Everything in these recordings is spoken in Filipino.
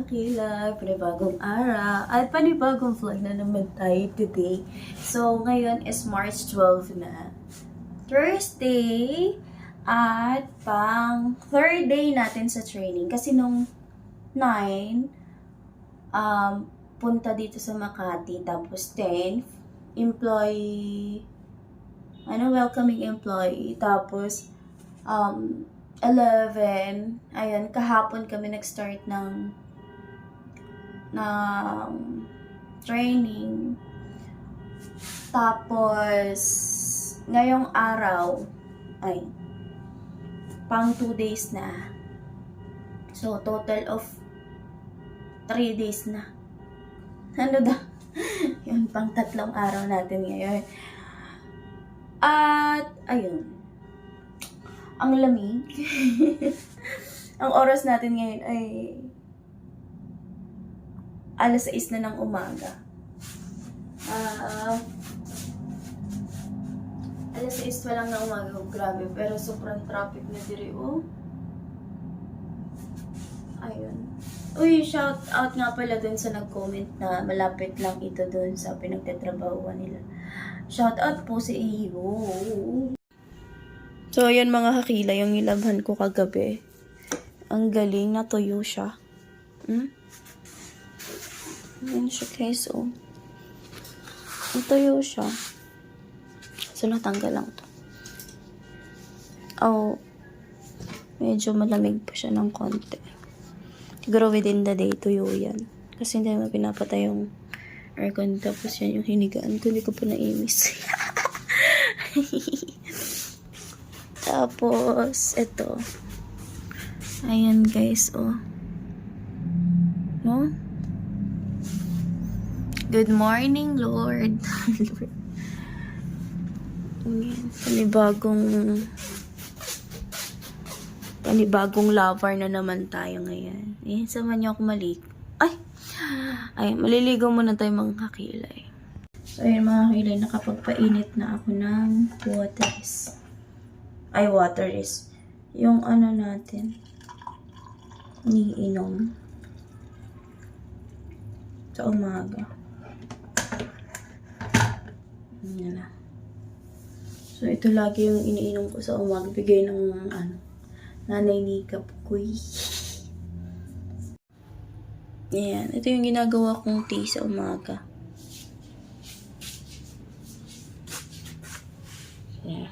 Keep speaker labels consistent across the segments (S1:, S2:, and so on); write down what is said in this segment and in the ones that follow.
S1: kakila, panibagong araw, at panibagong vlog na naman tayo today. So, ngayon is March 12 na. Thursday, at pang third day natin sa training. Kasi nung 9, punta dito sa Makati, tapos 10, welcoming employee, tapos 11, ayan, kahapon kami nag-start ng training. Tapos, ngayong araw, ay, pang 2 days na. So, total of 3 days na. Ano daw? Yun, pang 3 araw natin ngayon. At, ayun. Ang lamig. Ang oras natin ngayon ay alas 6 na ng umaga. Alas 6 pa lang ng umaga. Grabe. Pero sobrang traffic na diri. Oh. Ayun. Uy, shout out nga pala dun sa nag-comment na malapit lang ito dun sa pinagtatrabahuan nila. Shout out po sa iyo. So, ayan mga kakila, yung nilabhan ko kagabi. Ang galing, natuyo siya. Ayan siya guys, oh. Natuyo siya. So, natanggal lang to. Oh, medyo malamig pa siya ng konti. Siguro within the day, tuyo yan. Kasi hindi naman pinapatay yung aircon. Tapos yan yung hinigaan ko. Hindi ko pa naimis. Tapos, ito. Ayan, guys, oh. No? Good morning, Lord. Lord. Ayan, panibagong lover na naman tayo ngayon. Ayan, sama niyo ako maligo. Ay, maliligaw muna tayo mga kakilay. So, ayan mga kakilay, nakapagpainit na ako ng water is yung ano natin iniinom sa umaga. Yan na. So, ito lagi yung iniinom ko sa umaga. Bigay ng nanay ni Kapukoy. Yan. Ito yung ginagawa kong tea sa umaga. Yan.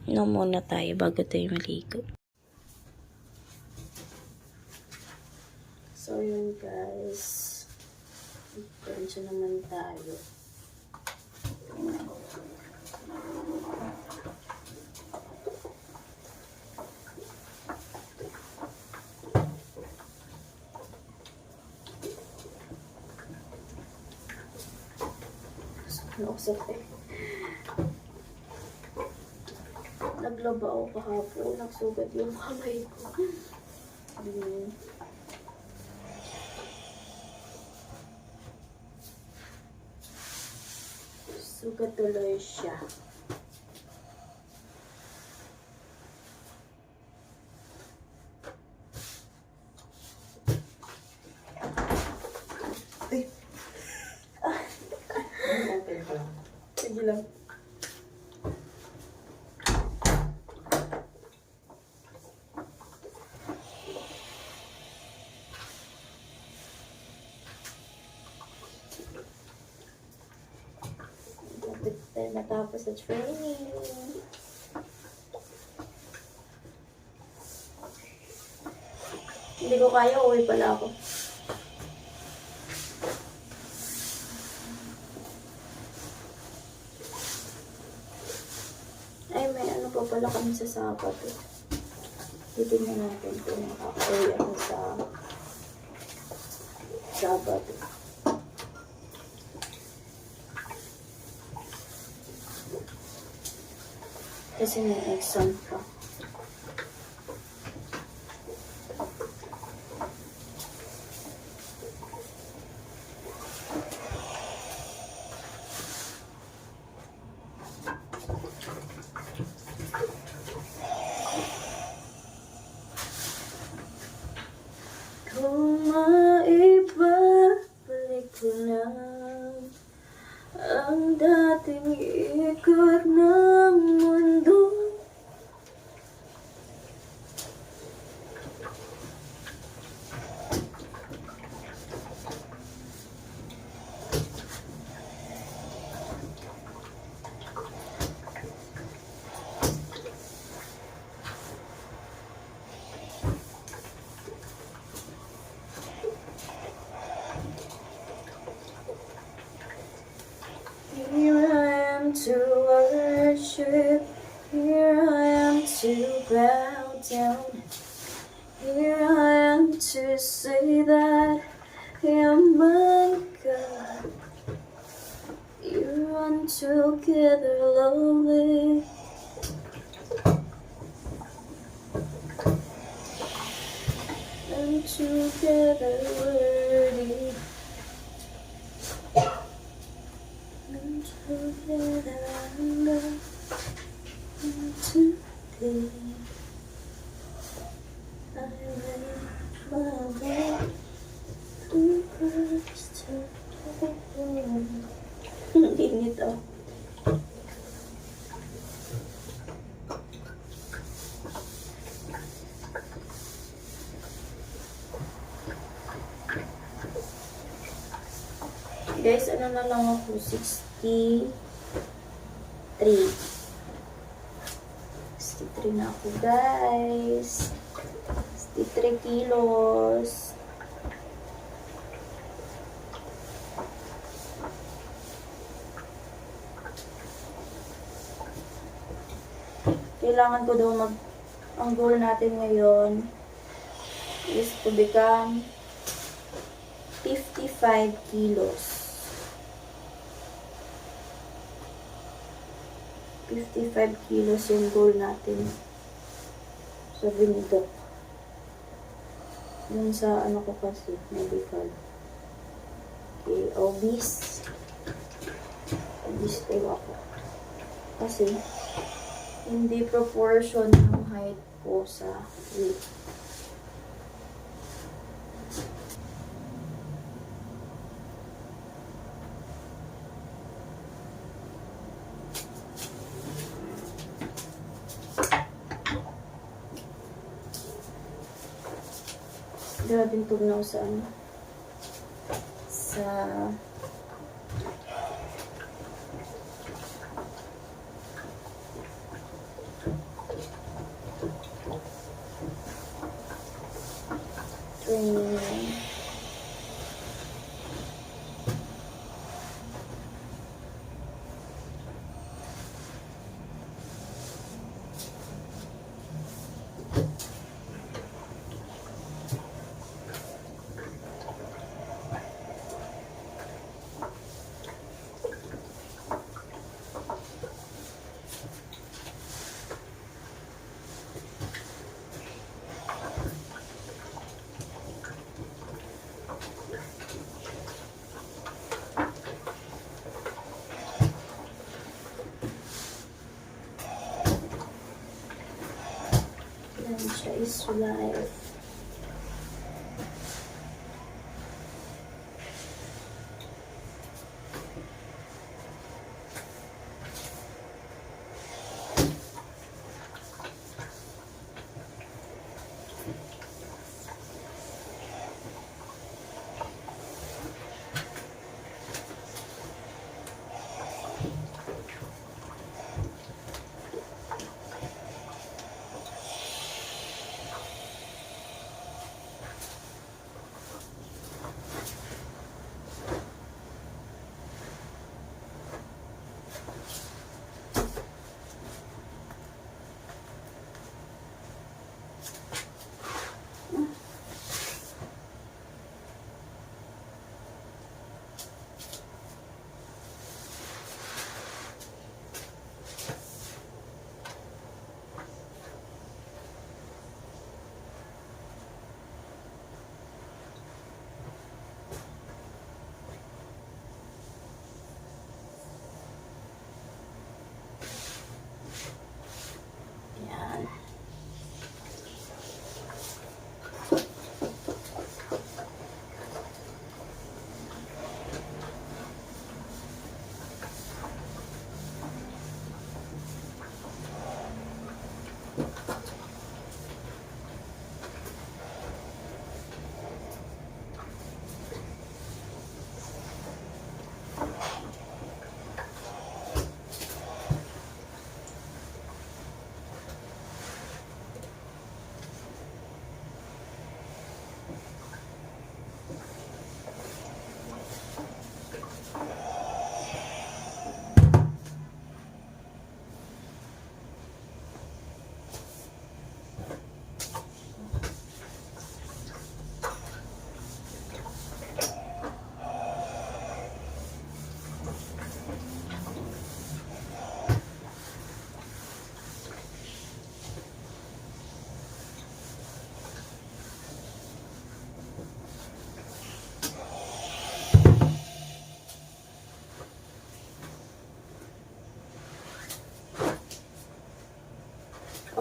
S1: Inom muna tayo bago tayo maligo. So, yun guys. Diretso naman tayo. Nausap naglaba ako kahapon, nagsugat yung kamay ko. Sugat tuloy siya. Ay. Sige lang. Tayo matapos sa training. Hindi ko kaya, uwi pala ako. Ay, may ano pa pala kami sa Sabado. Titignan natin kung makaka-uwi ako sa Sabado. Kasi may exam pa. to bow down. Here I am to say that I'm my God. You're altogether lovely. And together worthy. And together I'm loved. And today I lay my life to Christ. Init oh. Guys, ano na lang ako, 63. 63 na ako, guys. 63 kilos. Kailangan ko daw ang goal natin ngayon is to become 55 kilos. 55 kilos yung goal natin. Sabi ni Doc. Dun sa ano ko kasi, medical. Okay, obese. Obese tayo ako. Kasi, hindi proportion ng height ko sa weight. Grabing tugnaw sa ano. Sa training. Yan siya is life.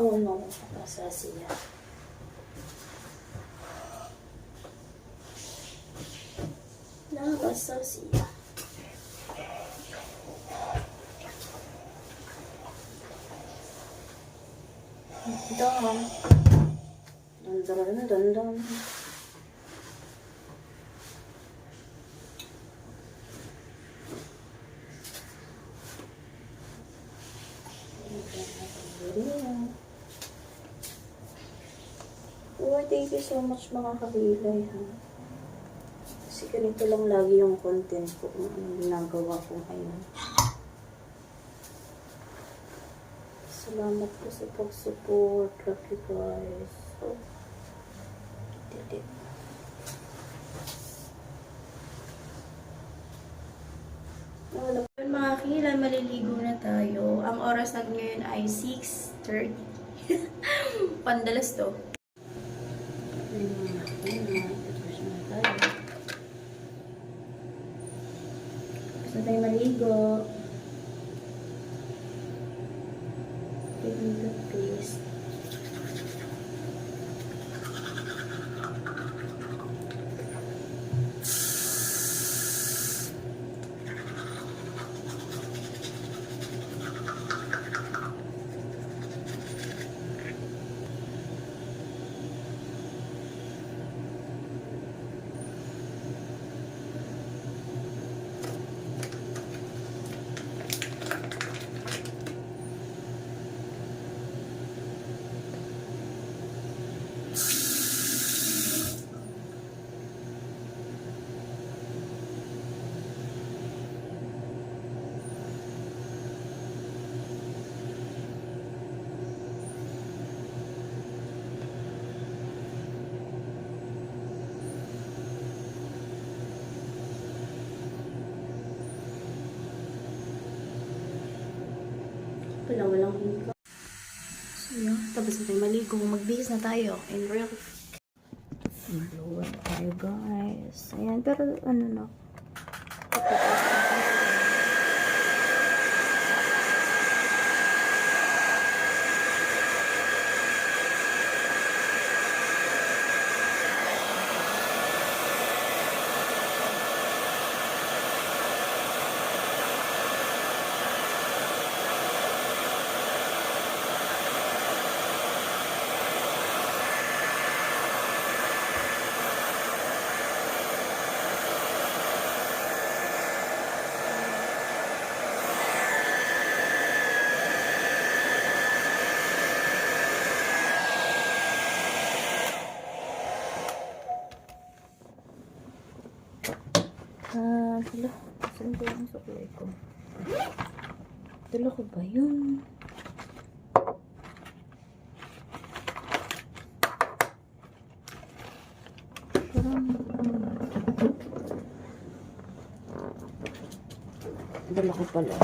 S1: Oh no, nasa siya. Nabasa siya. Dun. Dun dun dun dun. Oh, thank you so much mga kabilay ha. Kasi ganito lang lagi yung content ko kung anong ginagawa ko ngayon. Salamat po sa pag-support. Love you guys. Oh. Dili. Mga kilay, maliligo na tayo. Ang oras na ngayon ay 6:30. Pandalas to. Gusto tayo maligo. Give me the paste. Wala, walang higa. So, yun. Tapos na tayo maligo. Magbihis na tayo. In real. Maluwag tayo, guys. Ayan, pero ano na. Hala. Saan ba yung suklay ko? Dala ko ba yun? Parang... Dala ko pala.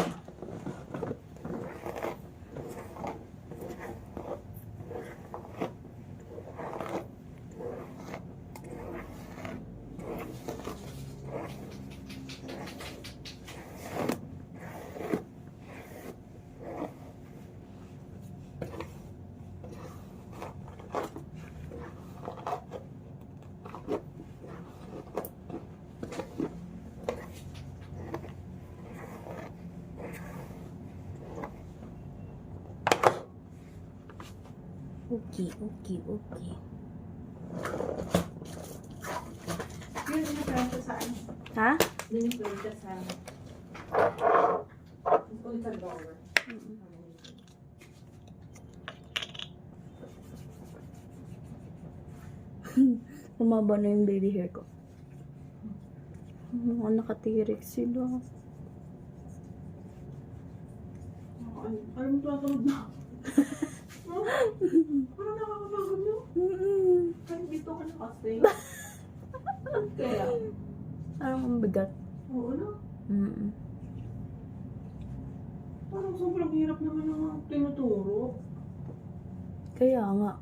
S1: Okay.
S2: Yun yung planta sa ano?
S1: Ha?
S2: Yun yung planta sa ano? Ulit sa lower.
S1: Humaba na yung baby hair ko. Nakatirik sila.
S2: Ano mo tatawag na? Parang nakakapagod no? Kahit dito ka nakastay. Kaya?
S1: Parang ang bigat.
S2: Oo na.
S1: Mm.
S2: Parang sobrang hirap naman ang tinuturo.
S1: Kaya nga.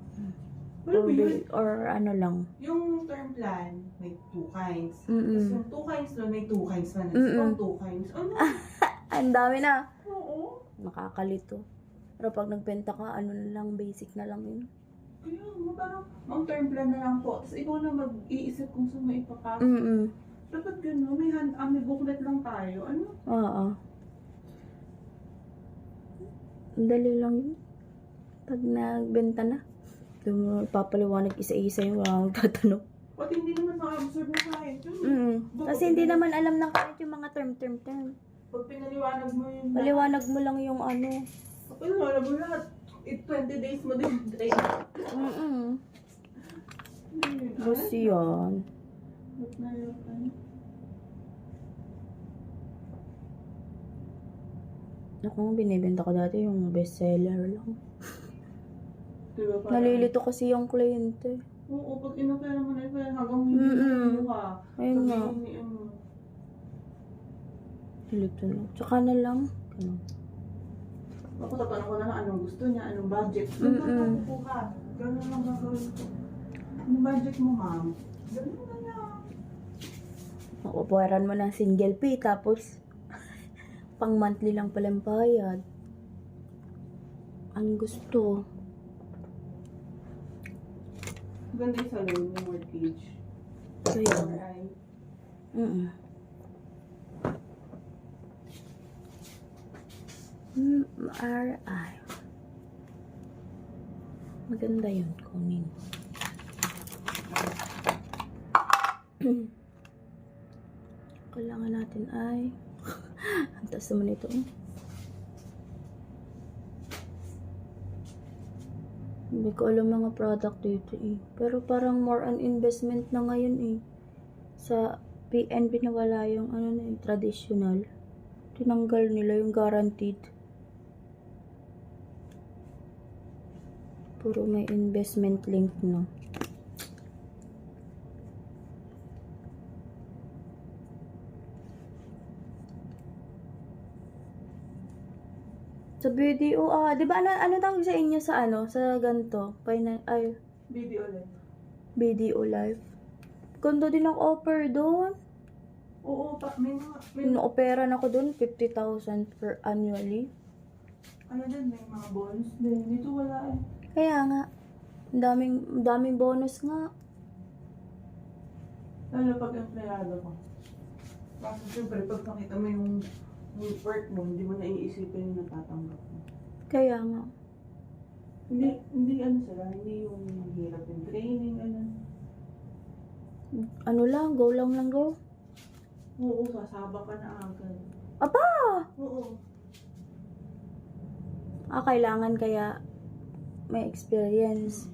S2: Ano ba yun?
S1: Or ano lang.
S2: Yung term plan, may 2 kinds.
S1: Mm-mm.
S2: Tapos yung 2 kinds na may 2 kinds na.
S1: Mm-mm.
S2: Yung 2 kinds. Ano?
S1: Ang dami na.
S2: Oo.
S1: Nakakalito. Pero pag nagbenta ka, ano na lang, basic na lang yun.
S2: Kaya mo parang ang term plan na lang po. Tapos ikaw na mag-iisip kung saan mo ipapasok.
S1: Mm.
S2: Dapat gano'n, may booklet lang tayo. Ano?
S1: Oo. Dali lang yun. Pag nagbenta na, papaliwanag isa-isa yung mga magtatanong.
S2: Pati hindi naman ma-absorb na kahit yun.
S1: Kasi hindi naman alam ng kahit yung mga term.
S2: Pag pinaliwanag mo yun.
S1: Paliwanag mo lang yung ano.
S2: Kapag wala mo lahat. 20 days mo din train.
S1: Bus yun.
S2: Ba't nalapan?
S1: Ako, binibenta ko dati yung bestseller lang.
S2: Diba parang?
S1: Nalilito kasi yung kliyente.
S2: Oo, pag inopera mo na ito, hanggang hindi mo buka.
S1: Ayun nga.
S2: Sabihin ni ano.
S1: Nalilito na. Tsaka na lang. Ano?
S2: Ako tatanong ko na lang anong gusto niya, anong budget. Ganun lang kukuha. Ganun lang gagawin ko. Anong budget mo, ma'am? Ganun na lang.
S1: Makupuweran mo ng single pay, tapos pang monthly lang pala ang bayad. Ang gusto.
S2: Ganda yung salon, yung mortgage.
S1: Kaya.
S2: Alright.
S1: MRI. Maganda yun, kunin. Kailangan natin ay ang taas naman ito. Hindi ko alam mga product dito eh. Pero parang more on investment na ngayon eh. Sa PNB nawala yung ano na yung traditional. Tinanggal nila yung guaranteed. Puro may investment link na. Sa BDO, di ba ano tawag sa inyo sa ano, sa ganito?
S2: Video ulit.
S1: BDO Live. Ganda din ang offer doon.
S2: Oo, may mga,
S1: Ino-opera na ako doon, 50,000 per annually.
S2: ano din, may mga bonus din. Dito wala eh.
S1: Kaya nga, ang daming bonus nga.
S2: Lalo pag empleyado ko. Kasi siyempre, pag nakita mo yung work mo, hindi mo naiisipin yung natatanggap mo.
S1: Kaya nga.
S2: Hindi ano sila, hindi yung hirap yung training, ano.
S1: Ano lang, go lang go.
S2: Oo, sasaba ka na agad.
S1: Aba!
S2: Oo.
S1: Kailangan kaya may experience.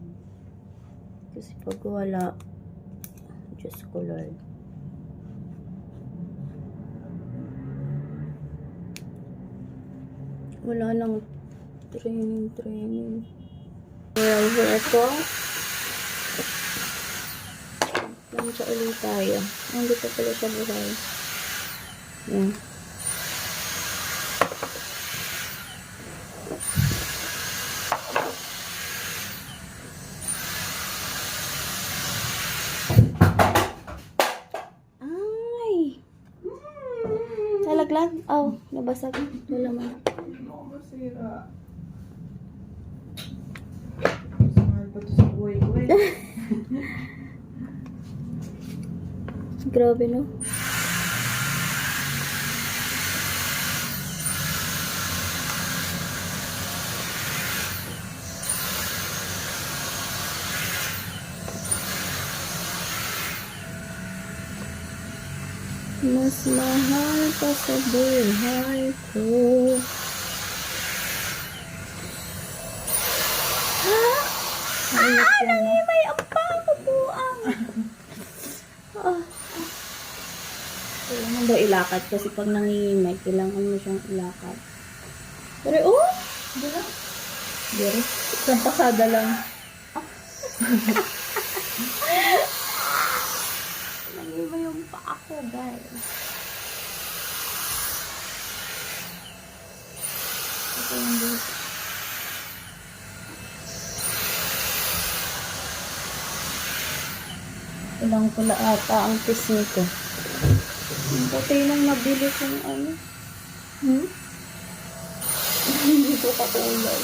S1: Kasi pag wala, Diyos ko Lord. Wala nang training. Over ako. Lansya ulit tayo. Nandito pala siya buhay. Yan. Ay! Talaglag? Oh, nabasag. Wala man.
S2: Ano ba sira? Smart pa to sa buhay ko eh.
S1: Grabe, no? Mas mahal pa sa buhay ko. Ha? May apa ako buang. Kailangan daw ilakad kasi pag nangingimay, kailangan mo siyang ilakad. Pero, Dira? Dira? Isang pasada lang. Nangingimay yung pa ako, guys. Ito yung dito. Ilang pula ata ang pisngi ko. Ang puti nang nabili kong ano. ko kakulay.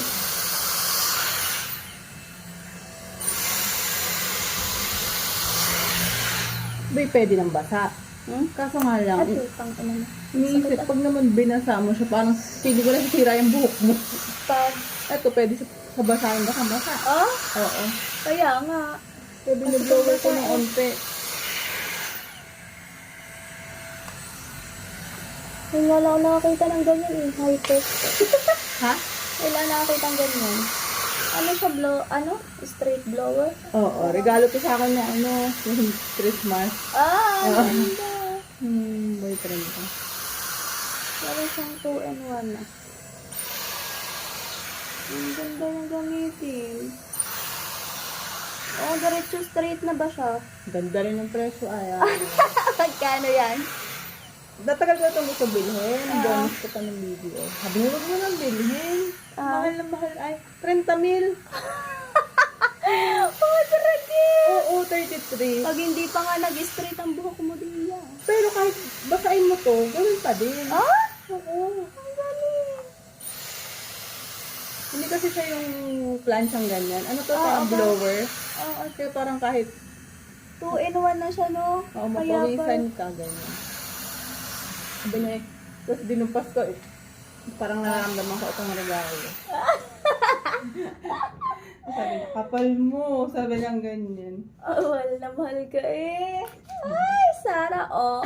S2: Bay, pwede ng basa.
S1: Hmm?
S2: Kaso nga lang,
S1: At utang ina mo.
S2: iniisip, pag naman binasa mo siya, parang pili ko lang sira yung buhok mo.
S1: Pag,
S2: Ito, pwede sa basahan ba basa?
S1: ah,
S2: Oo.
S1: kaya nga.
S2: Pwede na-blower ko ng onte.
S1: Wala ako nakakita ng ganyan eh. High-tech.
S2: Ha?
S1: Wala nakakita ng ganyan. Ano siya, straight blower?
S2: Oo, regalo to sa akin na yung Christmas.
S1: Ah,
S2: Oo.
S1: ganda.
S2: Boyfriend ko.
S1: Parang siyang 2-in-1 na. Ang ganda yung gamitin. Oh, diretso straight na ba siya?
S2: Ganda rin ng presyo, ay.
S1: Magkano yan?
S2: Datagal ko itong gusto bilhin. Bonus ko pa ng video. Sabi mo, huwag mo nang bilhin. Mahal na mahal ay. 30 mil.
S1: Oh, talaga!
S2: Oo, 33.
S1: Pag hindi pa nga nag-straight ang buhok mo din yan.
S2: Pero kahit basahin mo to, ganun pa din.
S1: Ah?
S2: Oo.
S1: Ang galing.
S2: Hindi kasi siya yung planchang ganyan. Ano to,
S1: Ah,
S2: parang
S1: okay.
S2: blower.
S1: Oo,
S2: Kaya parang kahit
S1: 2-in-1 na siya, no?
S2: mapawisan ka, ganyan. Sabi niya eh, tapos dinumpas ko eh. Parang nararamdaman ko itong regalo. Sabi niya, kapal mo. Sabi niya ganyan.
S1: Oh, mahal na mahal ka eh. Ay, Sara, oh.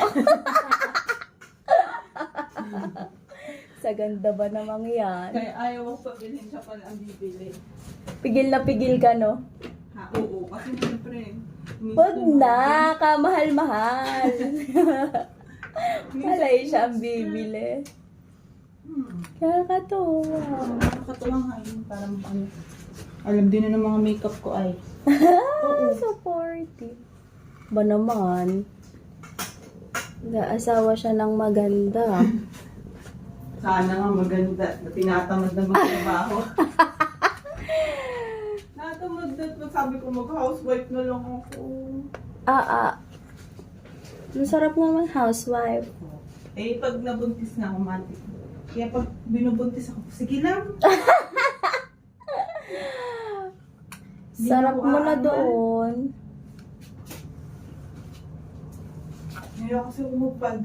S1: Sa ganda ba namang yan?
S2: Kaya ayaw ko bilhin siya pala ang bibili.
S1: Pigil na pigil ka, no?
S2: Ha, oo. Kasi siyempre,
S1: Wag na, kamahal-mahal. Malay siya ang bibili. Kakatuwa.
S2: Nakakatuwa nga yun. Parang ano. Alam din na ng mga makeup ko ay.
S1: Supportive. Ba naman? Nag-asawa siya ng maganda.
S2: Sana nga maganda. Tinatamad na magtrabaho. Natamad na. Sabi ko mag-housewife na lang ako.
S1: Masarap naman housewife.
S2: Eh, pag nabuntis na ako, matik. Kaya pag binubuntis ako, sige lang.
S1: Sarap mo na doon.
S2: Ngayon kasi umupad.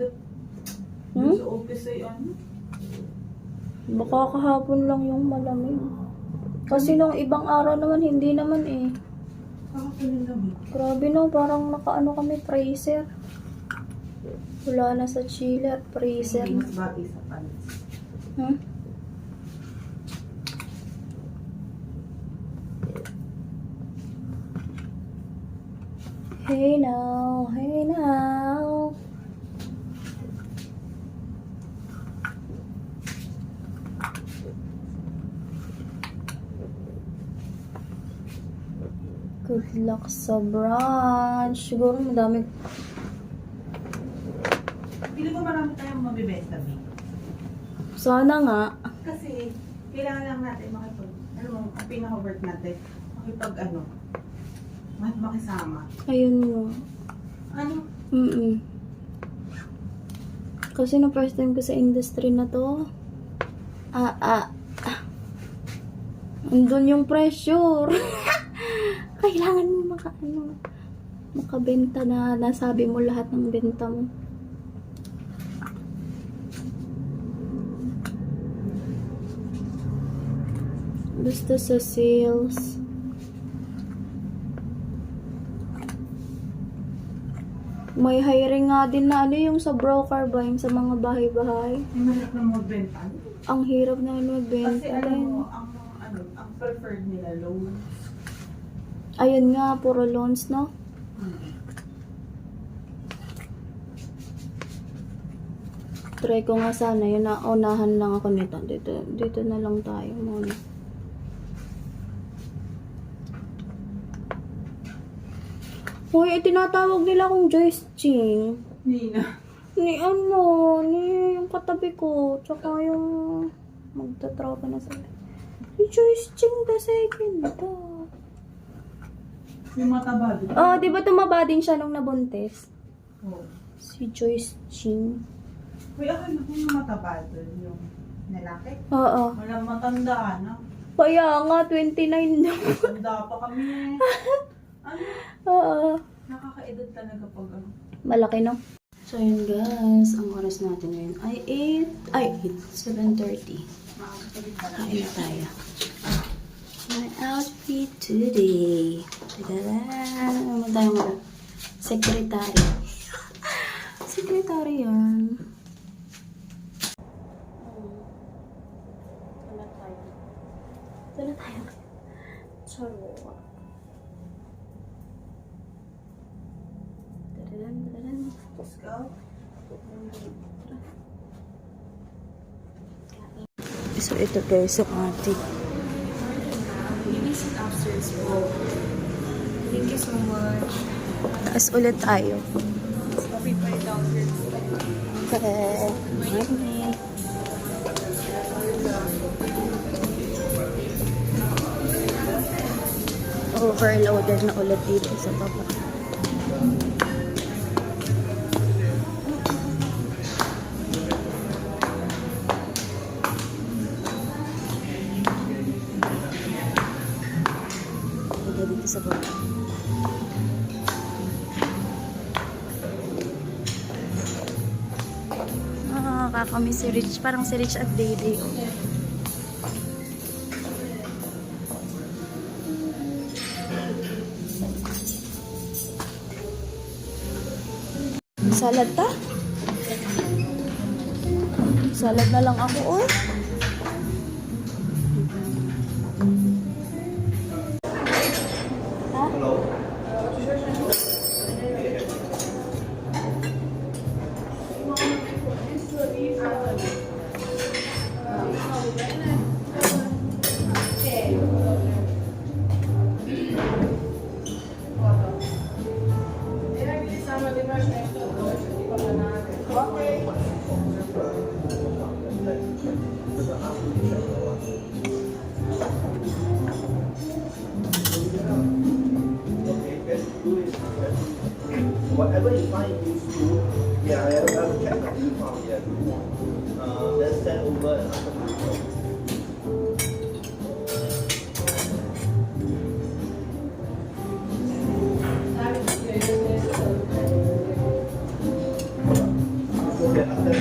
S1: Hmm?
S2: Sa office ay ano.
S1: Baka kahapon lang yung malamig. Kasi nung ibang araw naman, hindi naman eh.
S2: Kakapunin naman.
S1: Grabe no, parang nakaano kami, freezer. Wala na sa chiller, freezer.
S2: Hindi mas bagay sa panis.
S1: Hmm? Hey now, hey now. Good luck sa brunch. Siguro madami.
S2: Pili ko marami tayong mabibenta, B.
S1: Sana nga.
S2: Kasi, kailangan lang natin makipag, ano mo, ang pinaka-work natin, makisama.
S1: Ayun nga.
S2: Ano?
S1: Kasi na first time ko sa industry na to. Andun yung pressure. Kailangan mo makabenta na nasabi mo lahat ng benta mo. Basta sa sales. May hiring nga din na yung sa broker ba, yung sa mga bahay-bahay.
S2: Yung mahirap na magbenta.
S1: Ang hirap na magbenta
S2: Kasi alam
S1: din.
S2: mo, ang preferred nila, loans.
S1: Ayun nga, puro loans, no? Try ko nga sana, yun na, unahan lang ako nito. Dito na lang tayo muna. Hoy, tinatawag nila akong Joyce Ching.
S2: Nina.
S1: Ni yung katabi ko, tsaka yung magtatropa na sila. Si Joyce Ching the second daw.
S2: Yung mataba.
S1: Oh, di ba tumaba din siya nung nabuntis?
S2: Oo.
S1: Si Joyce Ching.
S2: Uy, ako yung mataba doon. Yung Nalaki?
S1: Oo.
S2: Walang matandaan, no?
S1: Kaya nga, 29 na.
S2: Tanda pa kami. Ano?
S1: Oo.
S2: Nakakaedad talaga pag ano.
S1: Malaki, no? So, yun guys. Ang oras natin ngayon ay 7:30. Kain na tayo. My outfit today. Tadaan! Ano tayo mga secretary. Secretary yan. Saan tayo? Charot. Tadaan.
S2: Let's go.
S1: So, ito guys, ang ating
S2: Visit upstairs po. Thank you so much.
S1: taas ulit tayo.
S2: Coffee pa rin downstairs.
S1: Okay. Morning. Overloaded na ulit dito sa baba. Dito sa baba. Kakami si Rich. Parang si Rich at Dede. Salad ta? Salad na lang ako, oh.
S3: Whatever you find useful, yeah, I haven't checked what you found yet. Then send over and ask them to help. Okay, after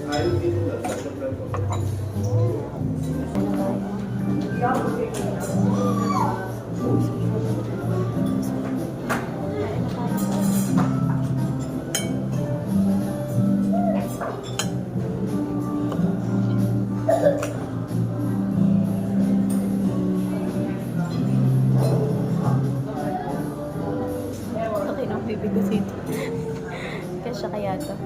S3: I will give you the special preference.
S1: Okay nang bibig ko dito. Kasya kaya to.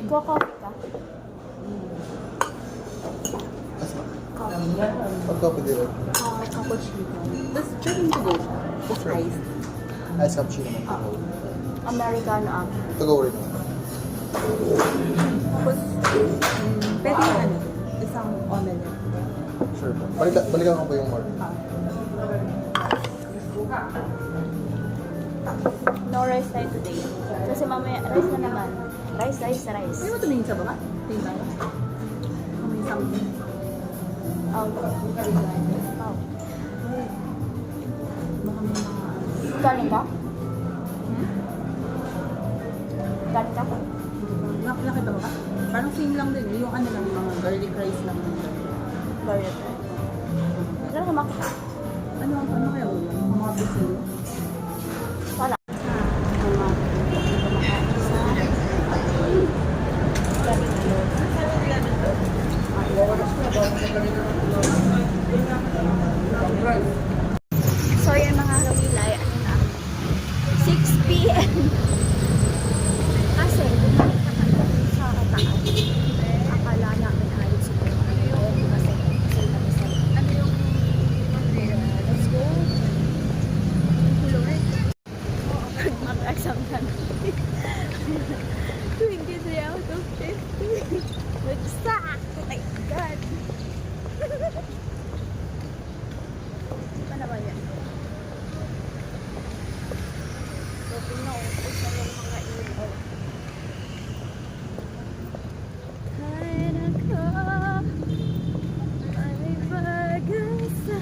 S1: Coffee ka?
S4: What coffee do you like?
S1: Cappuccino. This drink to go. This rice.
S4: Ice cappuccino.
S1: Americano up.
S4: To go rin.
S5: Tapos, pwede yung ano, isang omelette.
S4: Sure po. Balikan ko ba yung mark?
S1: No rice tayo today. Kasi mamaya, rice na naman. Rice.
S5: Hindi mo tumingin sa baba? Tingin tayo. May something.
S1: Oh.
S5: Baka may mga...
S1: Galing ka? Galing ka?
S5: Nakita mo ba? Parang same lang din. Yung ano lang, mga garlic rice lang.
S1: Garlic rice. Gano'n ka makita?
S5: Ano kaya ulam? Mga bisin.
S1: Wala. So yun mga kawilay, ano na, 6 p.m. Kasi bumalik na kami sa taas. Akala namin ayos siguro. Kasi masal. Ano yung let's go? Lord. Mag-exam na. 23 out of 50. Bagsak! Oh my God! Ano naman yan? So, pinaupos na yung mga ilaw. Ay, nako! Ay, bagasa!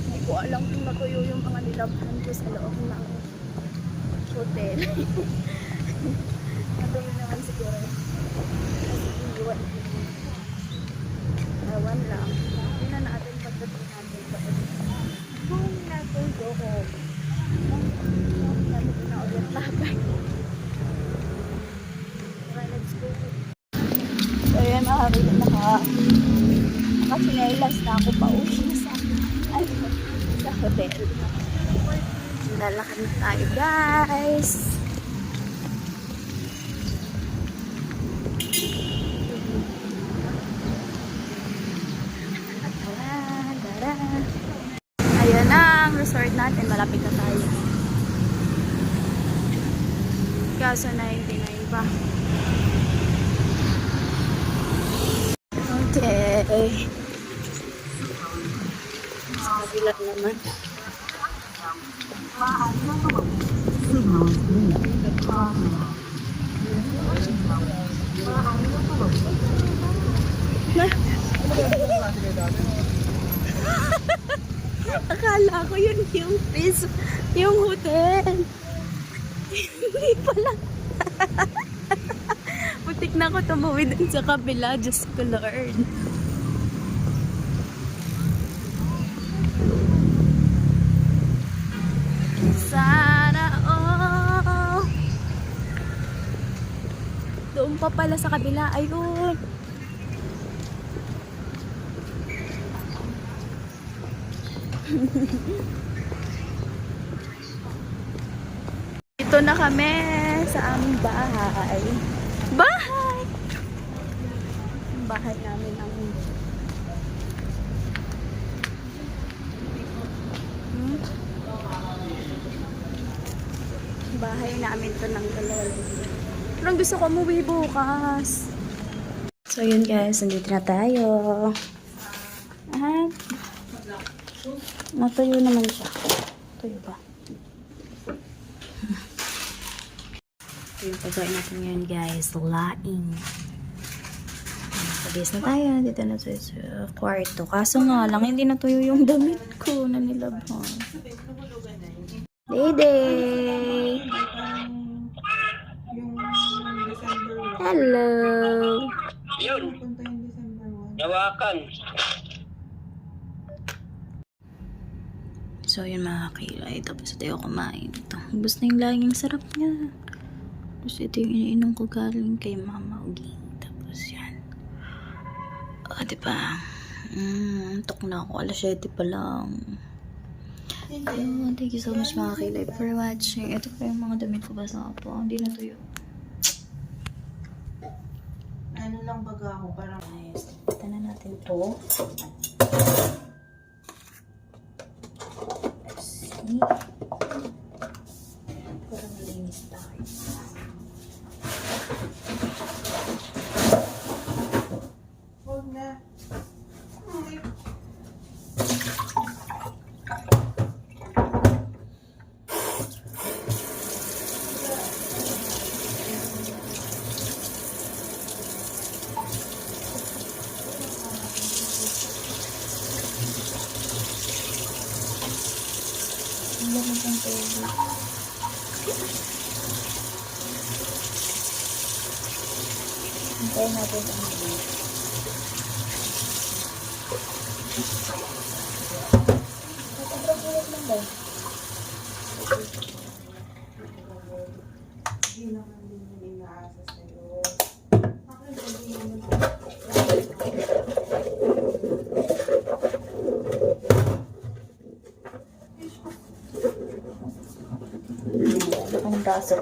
S1: Hindi ko alam kung natuyo yung mga nilabhan ko sa loob ng hotel. Madumi naman siguro. Kasi iwan. Ewan lang. Hindi na natin pagdating natin pa. Kung natuyo ko. Natin na ulit lakay. Tara, let's go. So yan, nakasinelas na ako pa uwi sa hotel. Lalakad na tayo, guys. Ayan na ang resort natin. Malapit na tayo. Kaso 99 pa. Okay. Sa kabila naman. Akala ko yun yung place, yung hotel. Hindi pala. Putik na ako tumawid dun sa kabila. Diyos ko, Lord. Sana all. Doon pa pala sa kabila. Ayun. Dito na kami sa aming bahay. Bahay! Ang bahay namin ang bahay namin to ng dalawa. Parang gusto ko umuwi bukas. So yun guys, nandito na tayo. At natuyo naman siya. Tuyo ba? Ito yung pagkain natin ngayon guys. Laing. Pabis na tayo. Dito na tayo sa kwarto. Kaso nga lang, hindi natuyo yung damit ko na nilabhan. Day-day!
S2: Yung December 1.
S1: Hello!
S2: Yun. Punta yung December 1.
S3: Yawakan.
S1: So yun mga kilay. Tapos tayo kumain. Ito. Ubus na yung laging sarap niya. Tapos ito yung iniinom ko galing kay Mama Ugi. Tapos yan. O, diba? Tok na ako. Alas 7 pa lang. Thank you so much mga kilay for watching. Ito pa yung mga damit ko basa po. Hindi na tuyo.
S2: Ano lang baga ako, parang...
S1: Ayos. Kita na natin to. Let's see. Para malinis tayo.
S2: Huwag na.
S1: Hintayin natin ang mga. Sobrang ulit lang ba?
S2: Hindi naman din yung inaasa sa'yo. Bakit hindi naman
S1: Ang braso.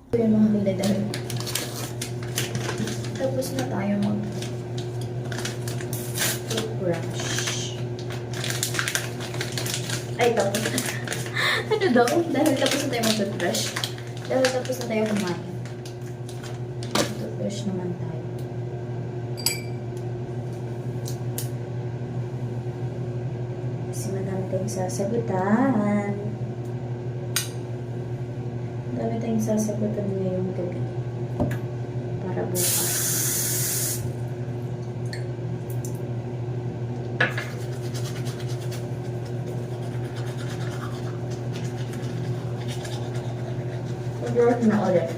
S1: Ito yung mga niladahan. Tapos na tayo mag toothbrush. Ay, tapos na. Ano daw? Dahil tapos na tayo mag toothbrush. Dahil tapos na tayo kumain. Toothbrush naman tayo. Kasi madami tayong sasagutan. Dami tayong sasagutan ngayong gabi. Para bukas. Mag-work na ulit.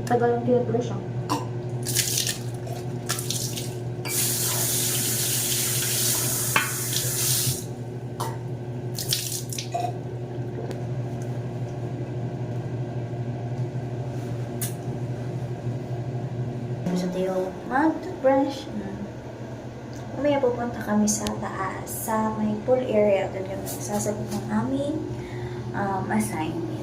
S1: Tagal ang tinatbrush ah. Gusto tayo mag-toothbrush. Mamaya pupunta kami sa taas, sa may pool area. Doon kami sasagot ng aming assignment.